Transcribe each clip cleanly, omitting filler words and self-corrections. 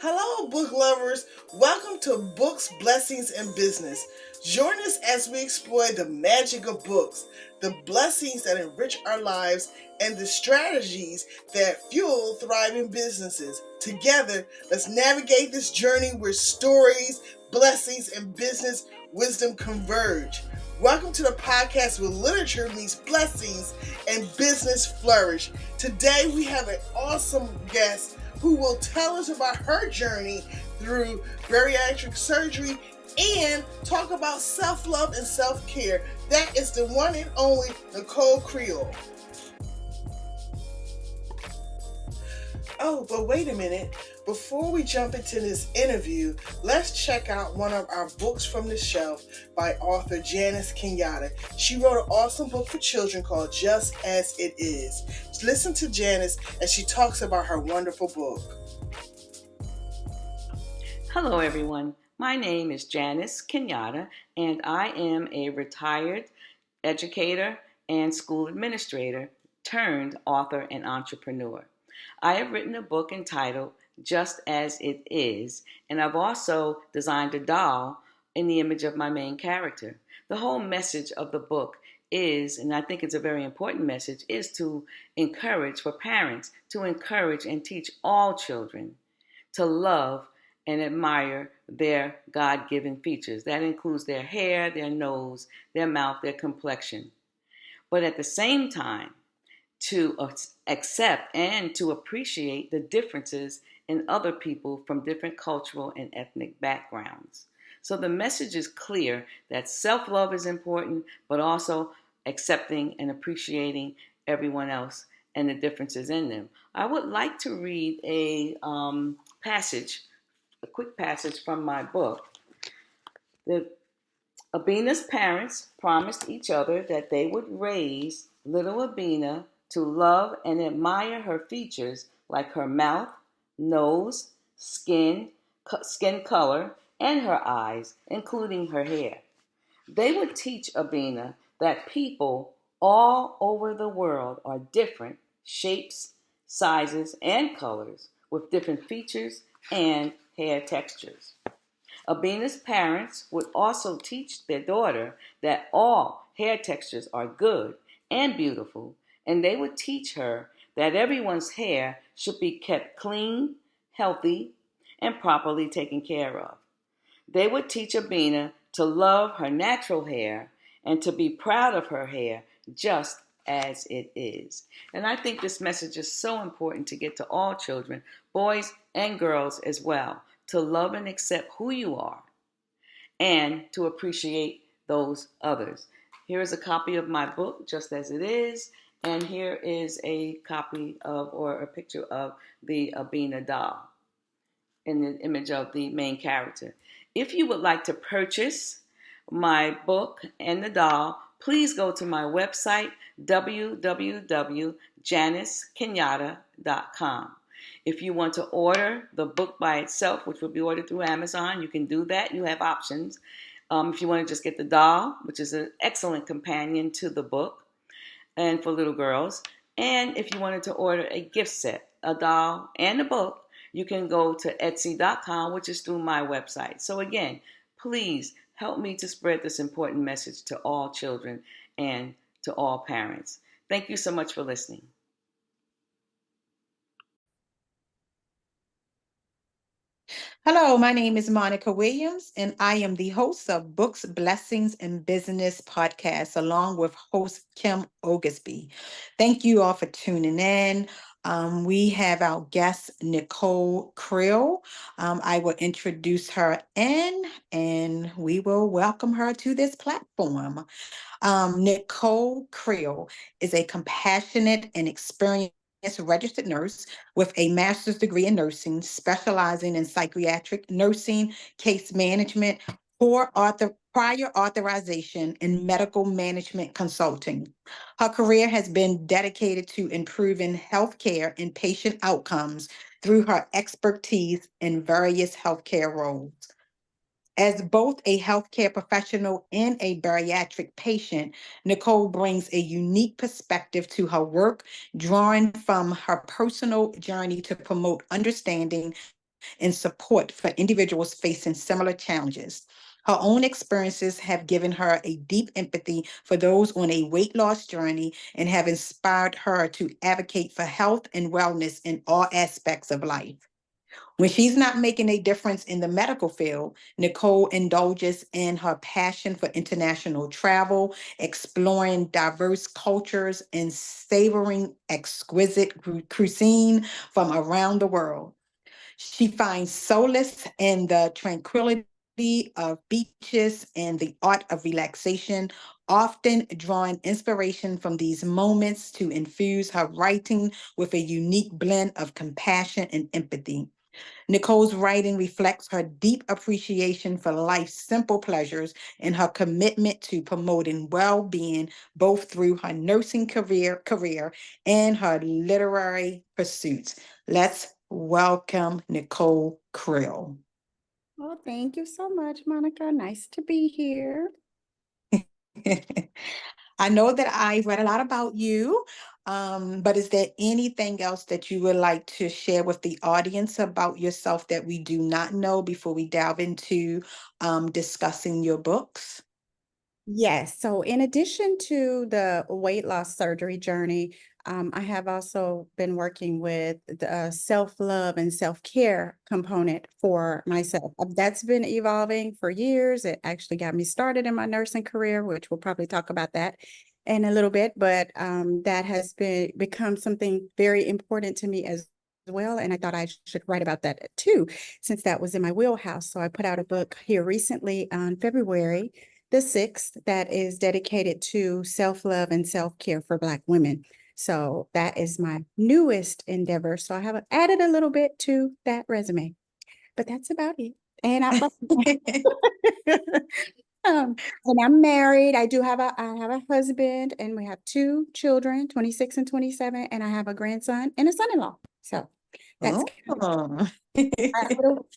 Hello, book lovers. Welcome to Books, Blessings, and Business. Join us as we explore the magic of books, the blessings that enrich our lives, and the strategies that fuel thriving businesses. Together, let's navigate this journey where stories, blessings, and business wisdom converge. Welcome to the podcast where literature meets blessings and business flourish. Today, we have an awesome guest who will tell us about her journey through bariatric surgery and talk about self-love and self-care. That is the one and only Nicole Creal. Oh, but wait a minute. Before we jump into this interview, let's check out one of our books from the shelf by author Janice Kenyatta. She wrote an awesome book for children called Just As It Is. Listen to Janice as she talks about her wonderful book. Hello, everyone. My name is Janice Kenyatta, and I am a retired educator and school administrator turned author and entrepreneur. I have written a book entitled Just As It Is, and I've also designed a doll in the image of my main character. The whole message of the book is, and I think it's a very important message, is to encourage, for parents, to encourage and teach all children to love and admire their God-given features. That includes their hair, their nose, their mouth, their complexion. But at the same time, to accept and to appreciate the differences in other people from different cultural and ethnic backgrounds. So the message is clear that self-love is important, but also accepting and appreciating everyone else and the differences in them. I would like to read a quick passage from my book. The Abina's parents promised each other that they would raise little Abina to love and admire her features like her mouth, nose, skin color, and her eyes, including her hair. They would teach Abina that people all over the world are different shapes, sizes, and colors with different features and hair textures. Abina's parents would also teach their daughter that all hair textures are good and beautiful, and they would teach her that everyone's hair should be kept clean, healthy, and properly taken care of. They would teach Abina to love her natural hair and to be proud of her hair just as it is. And I think this message is so important to get to all children, boys and girls as well, to love and accept who you are and to appreciate those others. Here is a copy of my book, Just As It Is, and here is a copy of or a picture of the Abina doll in the image of the main character. If you would like to purchase my book and the doll, please go to my website, www.janicekenya.com. If you want to order the book by itself, which will be ordered through Amazon, you can do that. You have options. If you want to just get the doll, which is an excellent companion to the book and for little girls. And if you wanted to order a gift set, a doll and a book, you can go to Etsy.com, which is through my website. So again, please help me to spread this important message to all children and to all parents. Thank you so much for listening. Hello, my name is Monica Williams, and I am the host of Books, Blessings, and Business podcast, along with host Kim Oglesby. Thank you all for tuning in. We have our guest, Nicole Creal. I will introduce her and we will welcome her to this platform. Nicole Creal is a compassionate and experienced registered nurse with a master's degree in nursing, specializing in psychiatric nursing, case management, prior authorization, and medical management consulting. Her career has been dedicated to improving healthcare and patient outcomes through her expertise in various healthcare roles. As both a healthcare professional and a bariatric patient, Nicole brings a unique perspective to her work, drawing from her personal journey to promote understanding and support for individuals facing similar challenges. Her own experiences have given her a deep empathy for those on a weight loss journey and have inspired her to advocate for health and wellness in all aspects of life. When she's not making a difference in the medical field, Nicole indulges in her passion for international travel, exploring diverse cultures, and savoring exquisite cuisine from around the world. She finds solace in the tranquility of beaches and the art of relaxation, often drawing inspiration from these moments to infuse her writing with a unique blend of compassion and empathy. Nicole's writing reflects her deep appreciation for life's simple pleasures and her commitment to promoting well-being both through her nursing career and her literary pursuits. Let's welcome Nicole Creal. Well, thank you so much, Monica. Nice to be here. I know that I read a lot about you, but is there anything else that you would like to share with the audience about yourself that we do not know before we delve into discussing your books? Yes. So, in addition to the weight loss surgery journey, I have also been working with the self-love and self-care component for myself. That's been evolving for years. It actually got me started in my nursing career, which we'll probably talk about that in a little bit. But that has become something very important to me as well. And I thought I should write about that too, since that was in my wheelhouse. So I put out a book here recently on February the 6th that is dedicated to self-love and self-care for Black women. So that is my newest endeavor. So I have added a little bit to that resume, but that's about it. And and I'm married. I have a husband, and we have two children, 26 and 27, and I have a grandson and a son-in-law. So that's Oh.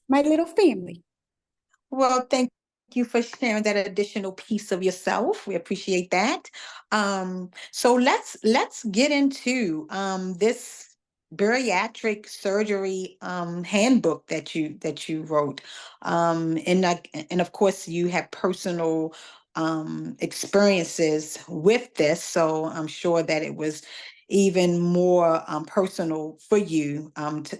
my little family. Well, thank you for sharing that additional piece of yourself. We appreciate that. So let's get into this bariatric surgery handbook that you wrote. And of course you have personal experiences with this, so I'm sure that it was even more personal for you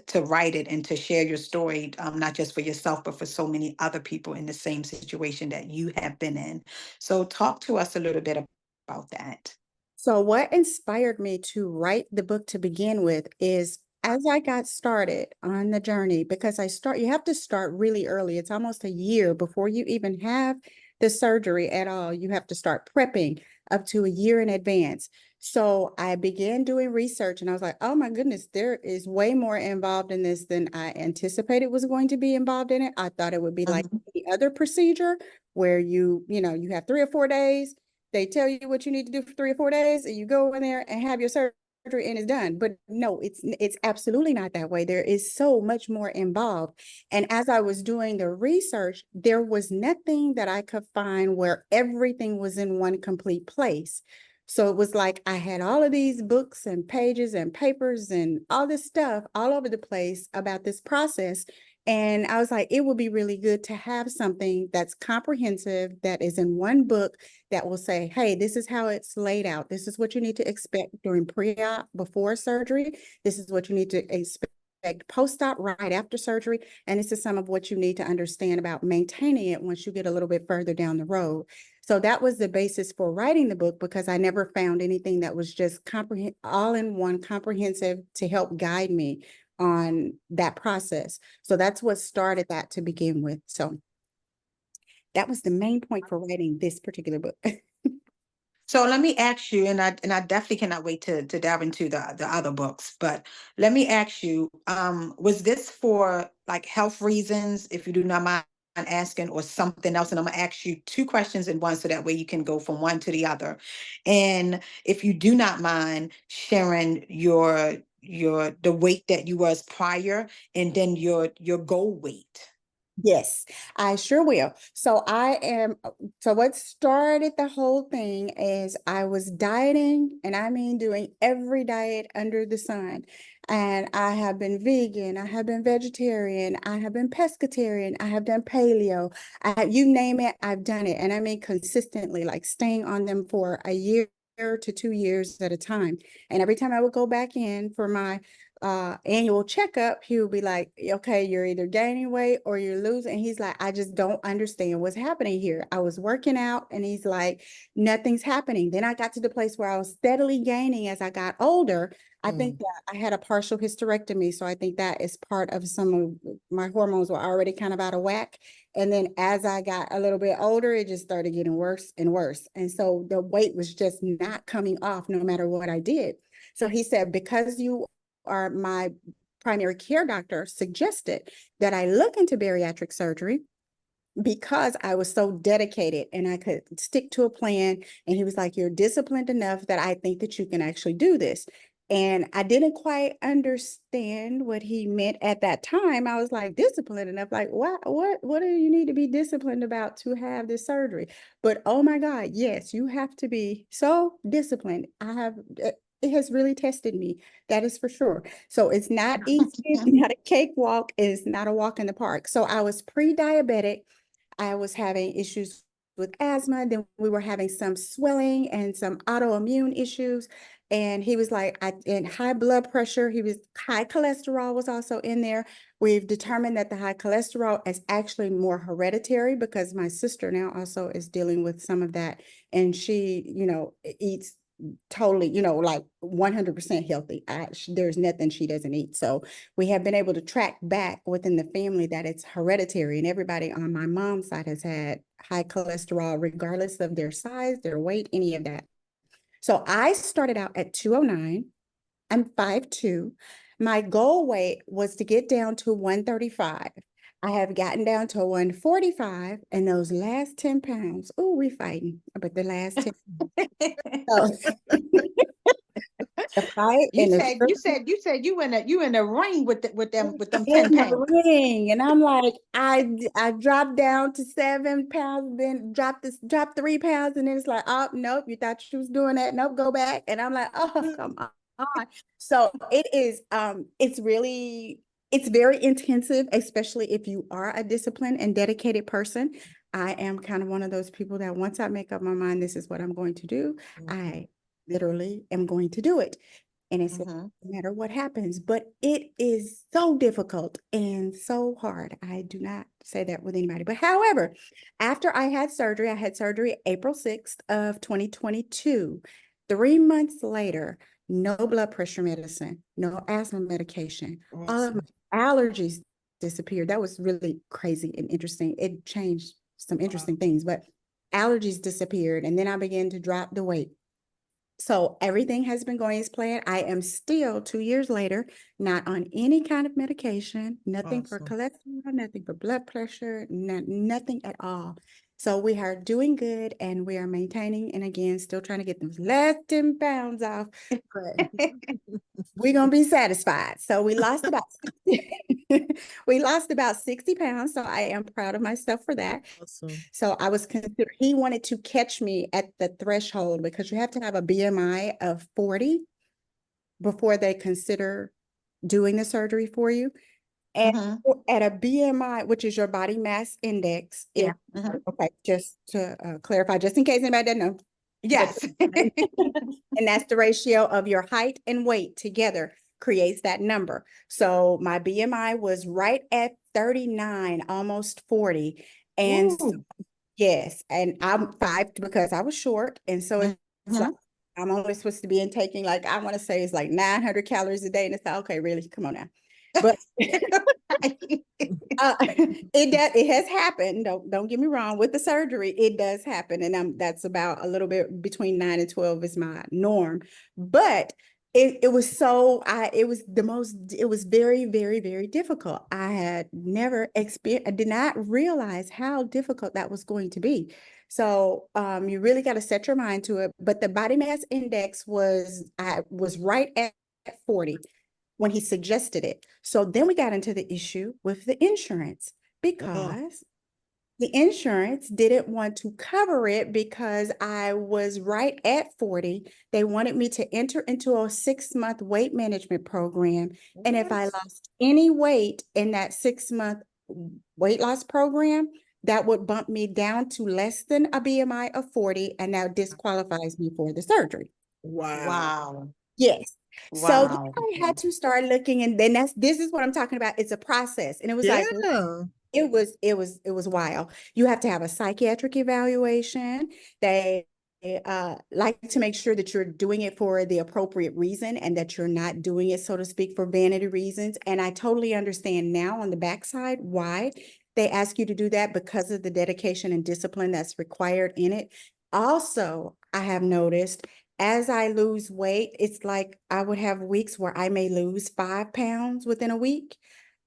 to write it and to share your story, not just for yourself, but for so many other people in the same situation that you have been in. So talk to us a little bit about that. So what inspired me to write the book to begin with is as I got started on the journey, because you have to start really early. It's almost a year before you even have the surgery at all. You have to start prepping up to a year in advance. So I began doing research and I was like, oh my goodness, there is way more involved in this than I anticipated was going to be involved in it. I thought it would be like the other procedure where you have 3 or 4 days. They tell you what you need to do for 3 or 4 days, and you go in there and have your surgery and it's done. But no, it's absolutely not that way. There is so much more involved. And as I was doing the research, there was nothing that I could find where everything was in one complete place. So it was like I had all of these books and pages and papers and all this stuff all over the place about this process. And I was like, it would be really good to have something that's comprehensive, that is in one book, that will say, hey, this is how it's laid out. This is what you need to expect during pre-op, before surgery. This is what you need to expect post-op, right after surgery. And this is some of what you need to understand about maintaining it once you get a little bit further down the road. So that was the basis for writing the book, because I never found anything that was just all in one, comprehensive, to help guide me on that process. So that's what started that to begin with. So that was the main point for writing this particular book. So let me ask you, and I definitely cannot wait to delve into the other books, but let me ask you, was this for like health reasons, if you do not mind asking, or something else? And I'm gonna ask you two questions in one, so that way you can go from one to the other. And if you do not mind sharing the weight that you was prior, and then your goal weight. Yes, I sure will. So what started the whole thing is I was dieting, and I mean doing every diet under the sun. And I have been vegan, I have been vegetarian, I have been pescatarian, I have done paleo. You name it, I've done it. And I mean consistently, like staying on them for a year to 2 years at a time. And every time I would go back in for my annual checkup, he would be like, okay, you're either gaining weight or you're losing. And he's like, I just don't understand what's happening here. I was working out and he's like, nothing's happening. Then I got to the place where I was steadily gaining as I got older. I think that I had a partial hysterectomy. So I think that is part of some of my hormones were already kind of out of whack. And then as I got a little bit older, it just started getting worse and worse. And so the weight was just not coming off no matter what I did. So he said, because you are my primary care doctor, suggested that I look into bariatric surgery because I was so dedicated and I could stick to a plan. And he was like, you're disciplined enough that I think that you can actually do this. And I didn't quite understand what he meant at that time. I was like, disciplined enough, like, what do you need to be disciplined about to have this surgery? But oh my God, yes, you have to be so disciplined. It has really tested me. That is for sure. So it's not easy. It's not a cakewalk. It's not a walk in the park. So I was pre-diabetic. I was having issues with asthma. Then we were having some swelling and some autoimmune issues. And he was like, in high blood pressure, high cholesterol was also in there. We've determined that the high cholesterol is actually more hereditary because my sister now also is dealing with some of that. And she, eats totally, like 100% healthy. There's nothing she doesn't eat. So we have been able to track back within the family that it's hereditary, and everybody on my mom's side has had high cholesterol, regardless of their size, their weight, any of that. So I started out at 209. I'm 5'2". My goal weight was to get down to 135. I have gotten down to 145, and those last 10 pounds, oh, we're fighting, but the last 10 pounds. The fight You and the said you in a ring with them in 10 pounds. the ring, and I'm like, I dropped down to 7 pounds, then dropped 3 pounds, and then it's like, oh nope, you thought you was doing that, nope, go back. And I'm like, oh come on. So it is it's very intensive, especially if you are a disciplined and dedicated person. I am kind of one of those people that once I make up my mind, this is what I'm going to do, I literally am going to do it. And it's no matter what happens, but it is so difficult and so hard. I do not say that with anybody. But however, after I had surgery April 6th of 2022. 3 months later, no blood pressure medicine, no asthma medication. All of my allergies disappeared. That was really crazy and interesting. It changed some interesting things, but allergies disappeared. And then I began to drop the weight. So everything has been going as planned. I am still 2 years later, not on any kind of medication, nothing for cholesterol, nothing for blood pressure, nothing at all. So we are doing good and we are maintaining, and again, still trying to get those last 10 pounds off. But we're gonna be satisfied. So we lost about 60 pounds. So I am proud of myself for that. Awesome. So I was considered, he wanted to catch me at the threshold because you have to have a BMI of 40 before they consider doing the surgery for you. And at a BMI, which is your body mass index, okay, just to clarify, just in case anybody doesn't know. Yes. And that's the ratio of your height and weight together creates that number. So my BMI was right at 39, almost 40. And yes, and I'm 5 because I was short. And so it's like, I'm only supposed to be taking, like, I want to say it's like 900 calories a day. And it's like, okay, really, come on now. But it has happened. Don't get me wrong. With the surgery, it does happen, and that's about a little bit between 9 and 12 is my norm. But it was it was very, very, very difficult. I had never experienced. I did not realize how difficult that was going to be. So you really got to set your mind to it. But the body mass index was right at 40 when he suggested it. So then we got into the issue with the insurance because the insurance didn't want to cover it because I was right at 40. They wanted me to enter into a 6-month weight management program. And if I What? lost any weight in that 6-month weight loss program, that would bump me down to less than a BMI of 40, and that disqualifies me for the surgery. Wow. Wow. Yes. So then Wow. I had to start looking, and then this is what I'm talking about. It's a process. And it was like, Yeah. it was wild. You have to have a psychiatric evaluation. They like to make sure that you're doing it for the appropriate reason and that you're not doing it, so to speak, for vanity reasons. And I totally understand now on the backside why they ask you to do that, because of the dedication and discipline that's required in it. Also, I have noticed as I lose weight, it's like I would have weeks where I may lose 5 pounds within a week.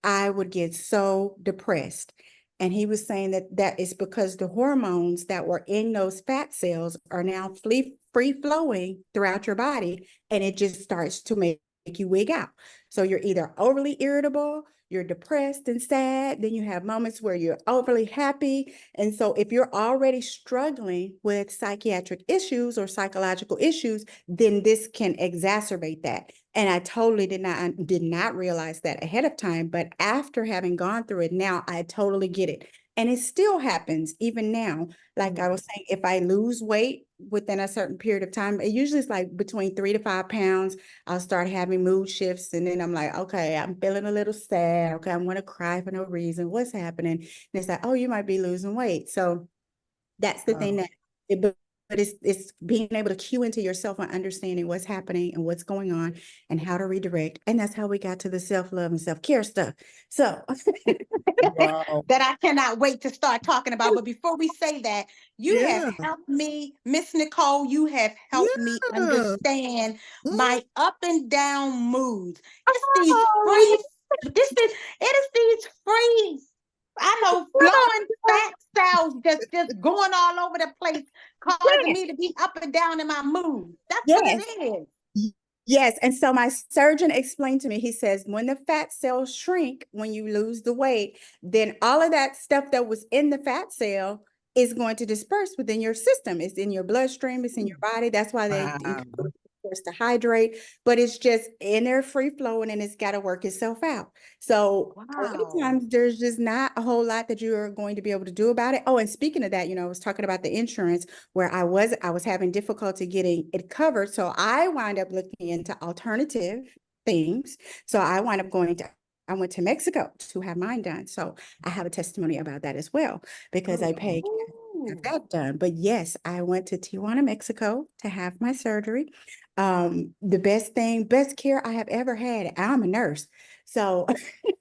I would get so depressed. And he was saying that that is because the hormones that were in those fat cells are now free flowing throughout your body, and it just starts to make you wig out. So you're either overly irritable, you're depressed and sad, then you have moments where you're overly happy. And so if you're already struggling with psychiatric issues or psychological issues, then this can exacerbate that. And I totally did not realize that ahead of time, but after having gone through it now, I totally get it. And it still happens even now. Like I was saying, if I lose weight within a certain period of time, it usually is like between 3 to 5 pounds. I'll start having mood shifts, and then I'm like, okay, I'm feeling a little sad. Okay, I'm going to cry for no reason. What's happening? And it's like, oh, you might be losing weight. So that's the thing Wow. that but it's being able to cue into yourself and understanding what's happening and what's going on and how to redirect. And that's how we got to the self-love and self-care stuff. So Wow. That I cannot wait to start talking about. But before we say that, you have Yeah. helped me, Miss Nicole, you have helped me Yeah. understand Mm. my up and down moods. It's these oh, free, it is these free, I know, flowing fat cells just going all over the place, causing yes, me to be up and down in my mood. That's what yes. it is. Yes. And so my surgeon explained to me, he says, when the fat cells shrink, when you lose the weight, then all of that stuff that was in the fat cell is going to disperse within your system. It's in your bloodstream, it's in your body. That's why they Wow. encourage us to hydrate, but it's just in there free flowing, and it's got to work itself out. So a lot of Wow. times there's just not a whole lot that you are going to be able to do about it. Oh, and speaking of that, I was talking about the insurance where I was having difficulty getting it covered. So I wind up looking into alternative things. So I went to Mexico to have mine done. So I have a testimony about that as well, because I paid to have Ooh. that done. But yes, I went to Tijuana, Mexico to have my surgery. The best care I have ever had. I'm a nurse. So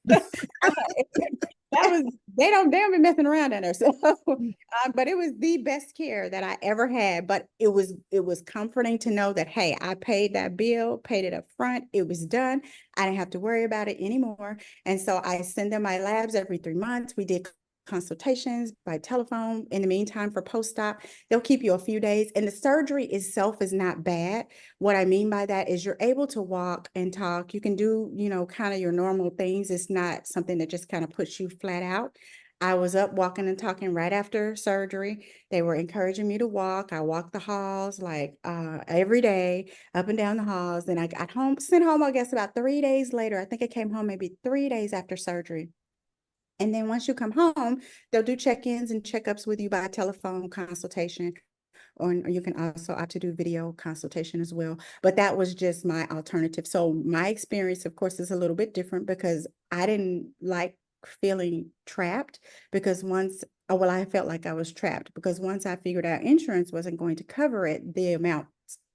that was they don't be messing around in there. So but it was the best care that I ever had. But it was comforting to know that, hey, I paid that bill, paid it up front, it was done. I didn't have to worry about it anymore. And so I send them my labs every 3 months. We did consultations by telephone in the meantime for post-op. They'll keep you a few days, and the surgery itself is not bad. What I mean by that is you're able to walk and talk. You can do, kind of your normal things. It's not something that just kind of puts you flat out. I was up walking and talking right after surgery. They were encouraging me to walk. I walked the halls like every day, up and down the halls. Then I got home, sent home, I guess about 3 days later. I think I came home maybe 3 days after surgery. And then once you come home, they'll do check-ins and checkups with you by telephone consultation, or you can also opt to do video consultation as well. But that was just my alternative. So my experience, of course, is a little bit different because I didn't like feeling trapped, because well, I felt like I was trapped because once I figured out insurance wasn't going to cover it, the amount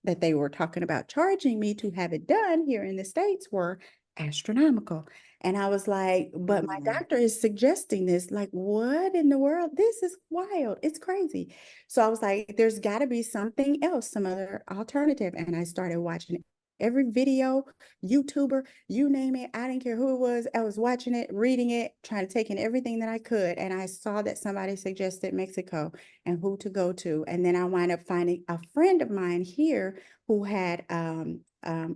that they were talking about charging me to have it done here in the States were astronomical. And I was like, but my Mm. doctor is suggesting this. Like, what in the world? This is wild. It's crazy. So I was like, there's got to be something else, some other alternative. And I started watching every video, YouTuber, you name it. I didn't care who it was. I was watching it, reading it, trying to take in everything that I could. And I saw that somebody suggested Mexico and who to go to. And then I wound up finding a friend of mine here who had an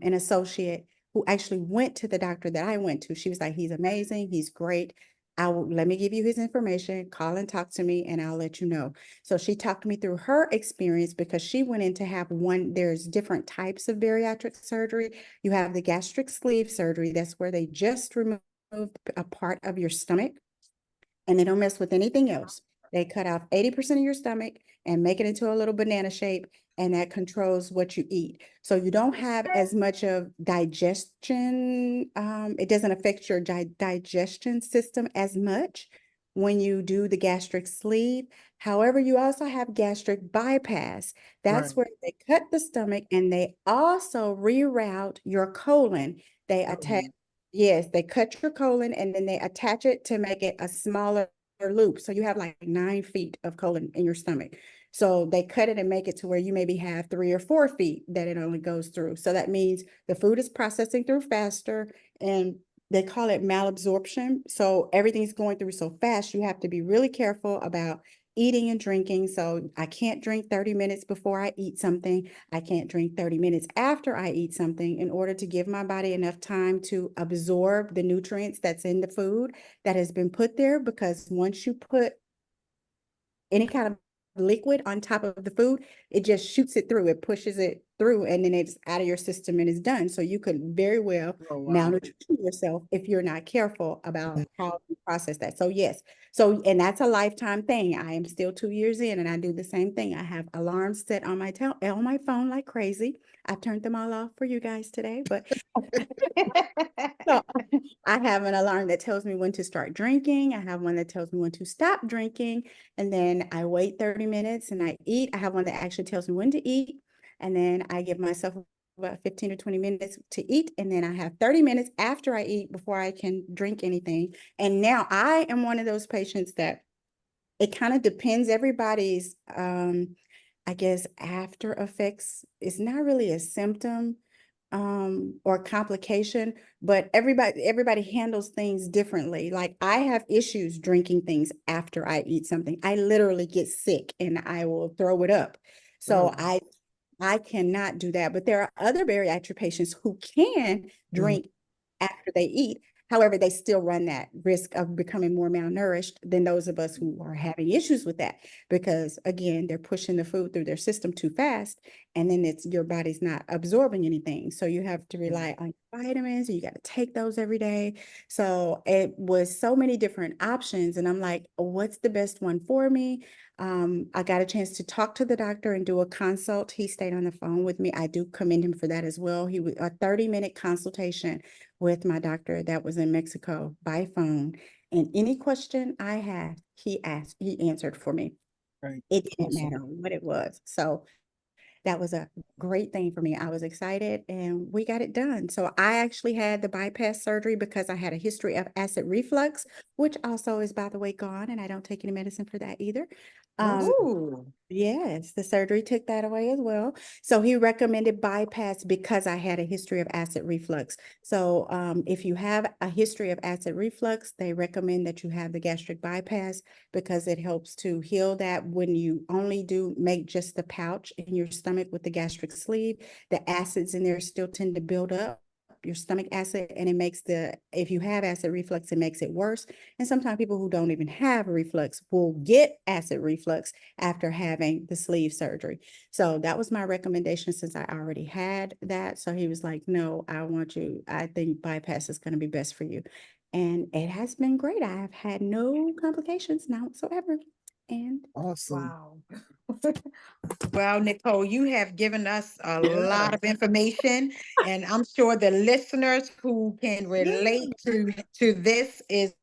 associate who actually went to the doctor that I went to. She was like, he's amazing. He's great. let me give you his information, call and talk to me, and I'll let you know. So she talked me through her experience because she went in to have there's different types of bariatric surgery. You have the gastric sleeve surgery. That's where they just remove a part of your stomach and they don't mess with anything else. They cut off 80% of your stomach and make it into a little banana shape, and that controls what you eat. So you don't have as much of digestion. It doesn't affect your digestion system as much when you do the gastric sleeve. However, you also have gastric bypass. That's Right. where they cut the stomach and they also reroute your colon. They attach. Mhm. Yes, they cut your colon and then they attach it to make it a smaller loop. So you have like 9 feet of colon in your stomach. So they cut it and make it to where you maybe have 3 or 4 feet that it only goes through. So that means the food is processing through faster, and they call it malabsorption. So everything's going through so fast, you have to be really careful about eating and drinking. So I can't drink 30 minutes before I eat something. I can't drink 30 minutes after I eat something in order to give my body enough time to absorb the nutrients that's in the food that has been put there. Because once you put any kind of liquid on top of the food, it just shoots it through, it pushes it through, and then it's out of your system and it's done. So you could very well Oh, wow. malnutrition yourself if you're not careful about how you process that. So yes, so and that's a lifetime thing. I am still 2 years in and I do the same thing. I have alarms set on my phone like crazy. I've turned them all off for you guys today, but so I have an alarm that tells me when to start drinking. I have one that tells me when to stop drinking. And then I wait 30 minutes and I eat. I have one that actually tells me when to eat. And then I give myself about 15 to 20 minutes to eat. And then I have 30 minutes after I eat before I can drink anything. And now I am one of those patients that it kind of depends. Everybody's, I guess, after effects is not really a symptom or complication, but everybody handles things differently. Like I have issues drinking things after I eat something. I literally get sick and I will throw it up. So Oh. I cannot do that. But there are other bariatric patients who can Mhm. drink after they eat. However, they still run that risk of becoming more malnourished than those of us who are having issues with that. Because again, they're pushing the food through their system too fast, and then it's your body's not absorbing anything. So you have to rely on vitamins, and you got to take those every day. So it was so many different options. And I'm like, what's the best one for me? I got a chance to talk to the doctor and do a consult. He stayed on the phone with me. I do commend him for that as well. He was a 30-minute consultation with my doctor that was in Mexico by phone. And any question I had, he answered for me. Right. It didn't Awesome. matter what it was. So that was a great thing for me. I was excited and we got it done. So I actually had the bypass surgery because I had a history of acid reflux, which also is, by the way, gone, and I don't take any medicine for that either. Um, Awesome. Ooh. Yes, the surgery took that away as well. So he recommended bypass because I had a history of acid reflux. So if you have a history of acid reflux, they recommend that you have the gastric bypass because it helps to heal that. When you only do make just the pouch in your stomach with the gastric sleeve, the acids in there still tend to build up your stomach acid, and it makes if you have acid reflux, it makes it worse. And sometimes people who don't even have a reflux will get acid reflux after having the sleeve surgery. So that was my recommendation since I already had that. So he was like, no, I think bypass is going to be best for you. And it has been great. I have had no complications now whatsoever. And Awesome. Wow. Well, Nicole, you have given us a Yeah. lot of information, and I'm sure the listeners who can Yeah. relate to this is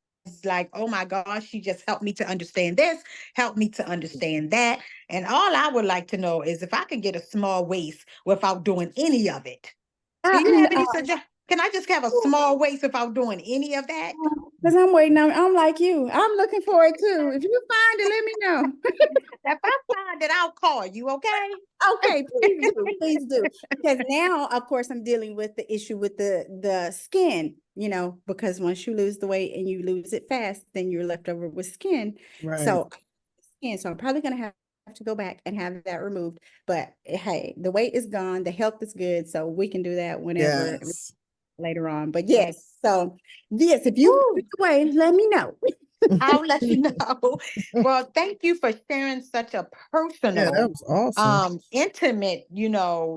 like, oh my gosh, she just helped me to understand this, helped me to understand that. And all I would like to know is if I could get a small waist without doing any of it. Do you have any suggestions? Can I just have a small waist without doing any of that? because I'm waiting on, I'm like you. I'm looking for it too. If you find it, let me know. If I find it, I'll call you, okay? Okay, please do, please do. Because now, of course, I'm dealing with the issue with the skin, because once you lose the weight and you lose it fast, then you're left over with skin. Right. So, I'm probably gonna have to go back and have that removed. But hey, the weight is gone, the health is good, so we can do that whenever Yes. later on. But yes, So yes, if you Woo. get away, let me know. I'll let you know. Well, thank you for sharing such a Yeah, that personal, was awesome. intimate,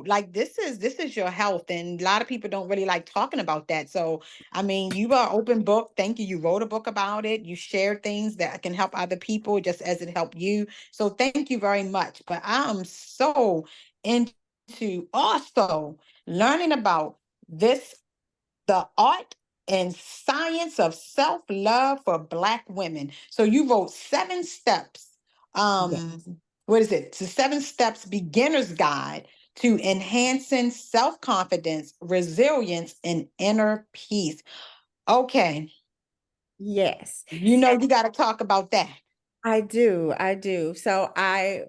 like this is your health. And a lot of people don't really like talking about that. So I mean, you are open book. Thank you. You wrote a book about it. You share things that can help other people just as it helped you. So thank you very much. But I am so into also learning about this, the art and science of self-love for Black women. So you wrote 7 steps. Yeah. What is it? The 7 steps beginner's guide to enhancing self-confidence, resilience, and inner peace. Okay, Yes. you got to talk about that. I do. I do. So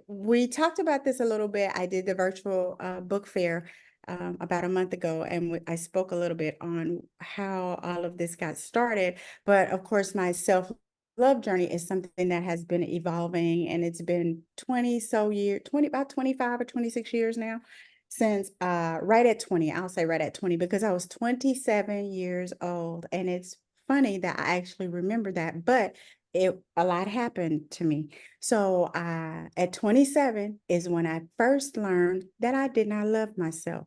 we talked about this a little bit. I did the virtual book fair about a month ago, and I spoke a little bit on how all of this got started. But of course, my self-love journey is something that has been evolving, and it's been 20 so years, 20 about 25 or 26 years now since right at 20. I'll say right at 20 because I was 27 years old, and it's funny that I actually remember that, but a lot happened to me. So at 27 is when I first learned that I did not love myself.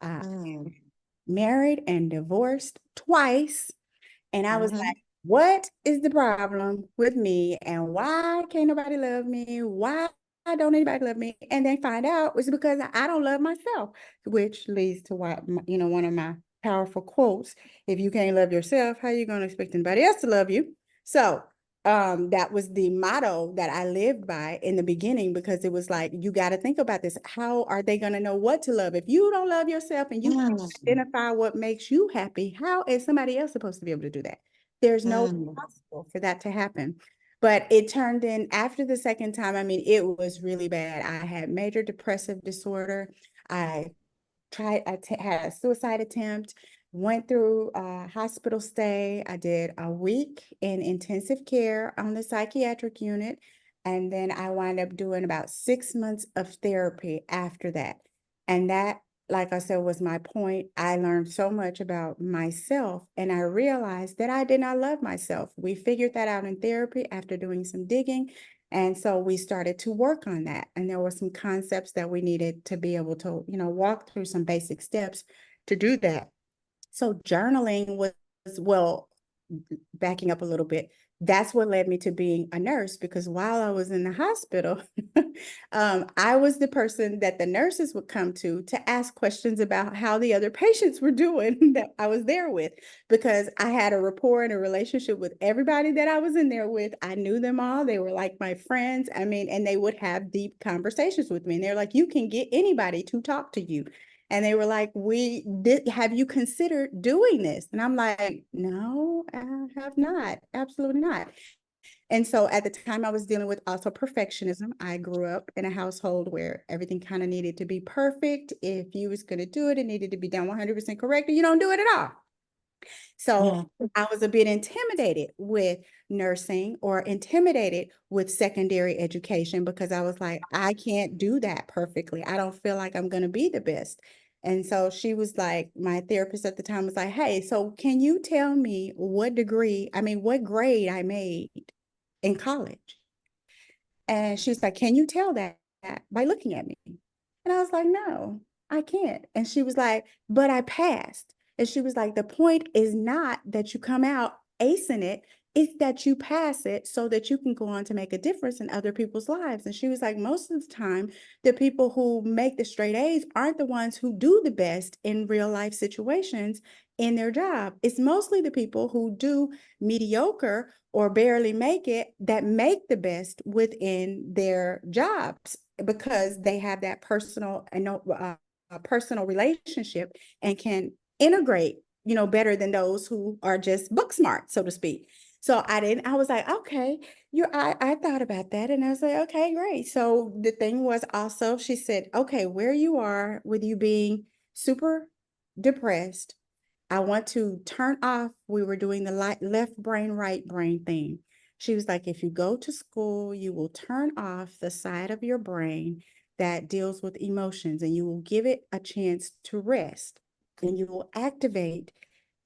I Mm, married and divorced twice. And I was mhm, like, what is the problem with me? And why can't nobody love me? Why don't anybody love me? And then find out it's because I don't love myself, which leads to one of my powerful quotes. If you can't love yourself, how are you going to expect anybody else to love you? So that was the motto that I lived by in the beginning, because it was like, you got to think about this. How are they going to know what to love? If you don't love yourself and you can't mm, identify what makes you happy, how is somebody else supposed to be able to do that? There's no mm, possible for that to happen. But it turned in after the second time. I mean, it was really bad. I had major depressive disorder. I had a suicide attempt, went through a hospital stay. I did a week in intensive care on the psychiatric unit. And then I wound up doing about 6 months of therapy after that. And that, like I said, was my point. I learned so much about myself, and I realized that I did not love myself. We figured that out in therapy after doing some digging. And so we started to work on that. And there were some concepts that we needed to be able to, walk through some basic steps to do that. So journaling was, well, backing up a little bit, that's what led me to being a nurse, because while I was in the hospital, I was the person that the nurses would come to ask questions about how the other patients were doing that I was there with, because I had a rapport and a relationship with everybody that I was in there with. I knew them all. They were like my friends. I mean, and they would have deep conversations with me. And they're like, you can get anybody to talk to you. And they were like, have you considered doing this? And I'm like, no, I have not. Absolutely not. And so at the time I was dealing with also perfectionism. I grew up in a household where everything kind of needed to be perfect. If you was going to do it, it needed to be done 100% correct, or you don't do it at all. So mm, I was a bit intimidated with nursing, or intimidated with secondary education, because I was like, I can't do that perfectly. I don't feel like I'm going to be the best. And so she was like, my therapist at the time was like, hey, so can you tell me what grade I made in college? And she was like, can you tell that by looking at me? And I was like, no, I can't. And she was like, but I passed. And she was like, the point is not that you come out acing it, it's that you pass it so that you can go on to make a difference in other people's lives. And she was like, most of the time, the people who make the straight A's aren't the ones who do the best in real life situations in their job. It's mostly the people who do mediocre or barely make it that make the best within their jobs, because they have that personal relationship and can integrate, better than those who are just book smart, so to speak. So I was like, okay, I thought about that, and I was like, okay, great. So the thing was also, she said, okay, where you are with you being super depressed, I want to turn off. We were doing the left brain, right brain thing. She was like, if you go to school, you will turn off the side of your brain that deals with emotions, and you will give it a chance to rest. And you will activate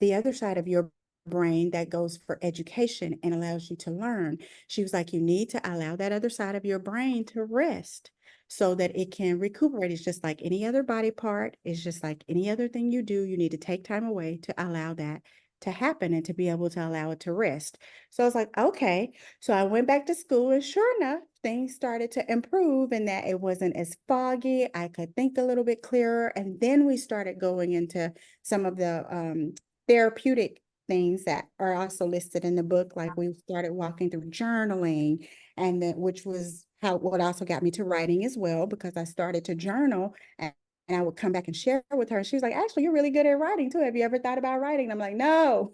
the other side of your brain that goes for education and allows you to learn. She was like, you need to allow that other side of your brain to rest so that it can recuperate. It's just like any other body part. It's just like any other thing you do. You need to take time away to allow that to happen and to be able to allow it to rest. So I was like, okay. So I went back to school, and sure enough, things started to improve in that it wasn't as foggy. I could think a little bit clearer. And then we started going into some of the therapeutic things that are also listed in the book. Like we started walking through journaling, and then which was how what also got me to writing as well, because I started to journal, and I would come back and share with her. And she was like, actually, you're really good at writing too. Have you ever thought about writing? And I'm like, no,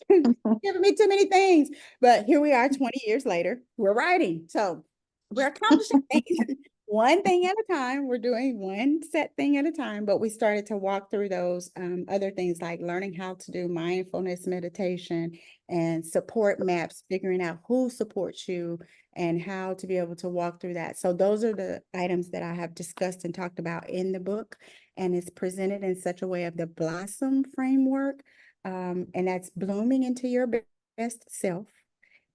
giving me too many things. But here we are 20 years later, we're writing. So we're accomplishing things one thing at a time. We're doing one set thing at a time. But we started to walk through those other things, like learning how to do mindfulness meditation and support maps, figuring out who supports you and how to be able to walk through that. So those are the items that I have discussed and talked about in the book. And it's presented in such a way of the Blossom framework. And that's blooming into your best self.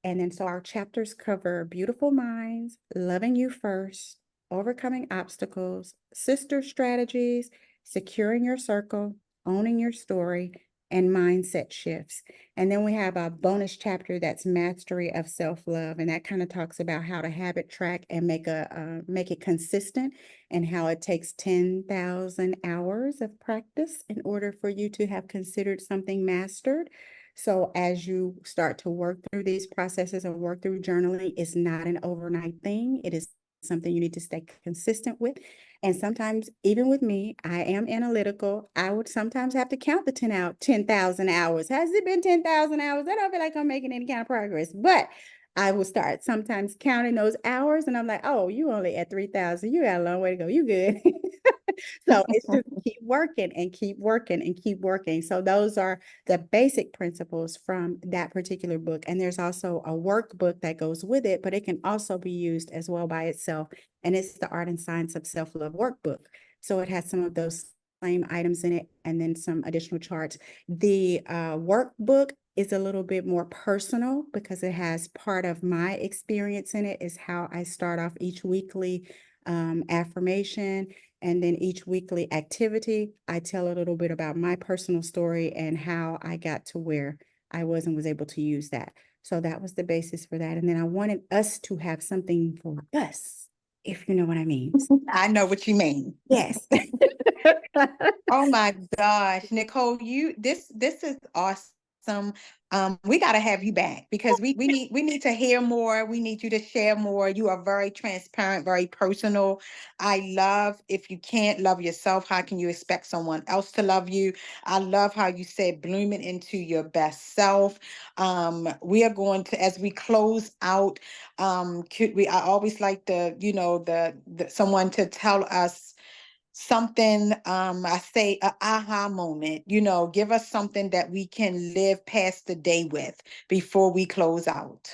And then so our chapters cover beautiful minds, loving you first, overcoming obstacles, sister strategies, securing your circle, owning your story, and mindset shifts. And then we have a bonus chapter that's mastery of self-love, and that kind of talks about how to habit track and make it consistent, and how it takes 10,000 hours of practice in order for you to have considered something mastered. So as you start to work through these processes and work through journaling, it's not an overnight thing. It is something you need to stay consistent with. And sometimes, even with me, I am analytical. I would sometimes have to count the 10,000 hours. Has it been 10,000 hours? I don't feel like I'm making any kind of progress, but I will start sometimes counting those hours, and I'm like, oh, you only at 3,000. You got a long way to go. You good. So it's just keep working and keep working and keep working. So those are the basic principles from that particular book. And there's also a workbook that goes with it, but it can also be used as well by itself. And it's the Art and Science of Self-Love workbook. So it has some of those same items in it, and then some additional charts. The workbook is a little bit more personal because it has part of my experience in it, is how I start off each weekly affirmation. And then each weekly activity, I tell a little bit about my personal story and how I got to where I was and was able to use that. So that was the basis for that. And then I wanted us to have something for us, if you know what I mean. I know what you mean. Yes. Oh my gosh, Nicole, this is awesome. We got to have you back because we need to hear more. We need you to share more. You are very transparent, very personal. I love, if you can't love yourself, how can you expect someone else to love you? I love how you said blooming into your best self. We are going to, as we close out, I always like the someone to tell us something, I say a aha moment, give us something that we can live past the day with before we close out.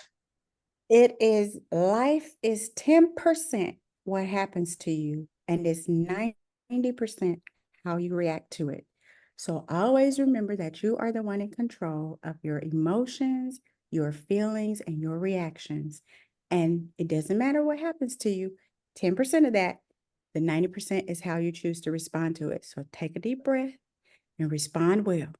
Life is 10% what happens to you, and it's 90% how you react to it. So always remember that you are the one in control of your emotions, your feelings, and your reactions. And it doesn't matter what happens to you, 10% of that, the 90% is how you choose to respond to it. So take a deep breath and respond well.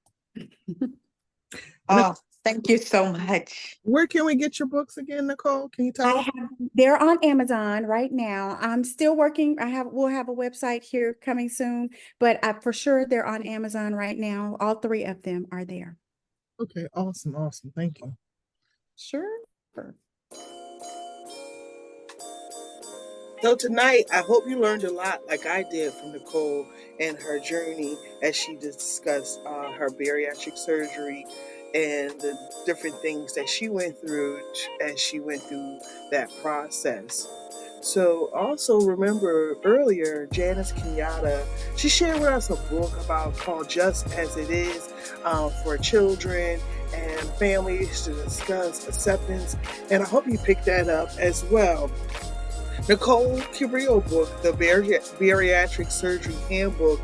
Oh, thank you so much. Where can we get your books again, Nicole? Can you tell us? They're on Amazon right now. I'm still working. We'll have a website here coming soon, but for sure they're on Amazon right now. All three of them are there. Okay, awesome. Thank you. Sure. So tonight, I hope you learned a lot like I did from Nicole and her journey as she discussed her bariatric surgery and the different things that she went through as she went through that process. So also remember earlier, Janice Kenyatta, she shared with us a book called Just As It Is, for children and families to discuss acceptance. And I hope you picked that up as well. Nicole Creal book, the Bariatric Surgery Handbook.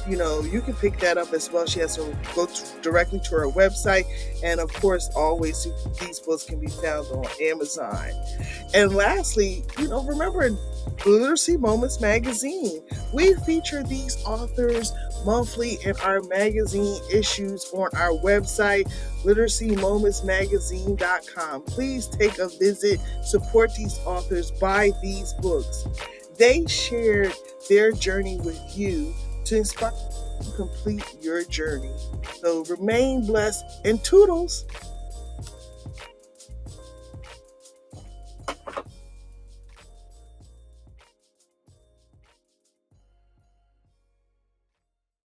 You can pick that up as well. She has to go directly to her website. And of course, always these books can be found on Amazon. And lastly, remember Literacy Moments magazine. We feature these authors monthly in our magazine issues on our website, literacymomentsmagazine.com. Please take a visit, support these authors, buy these books. They shared their journey with you to inspire you to complete your journey. So remain blessed and toodles.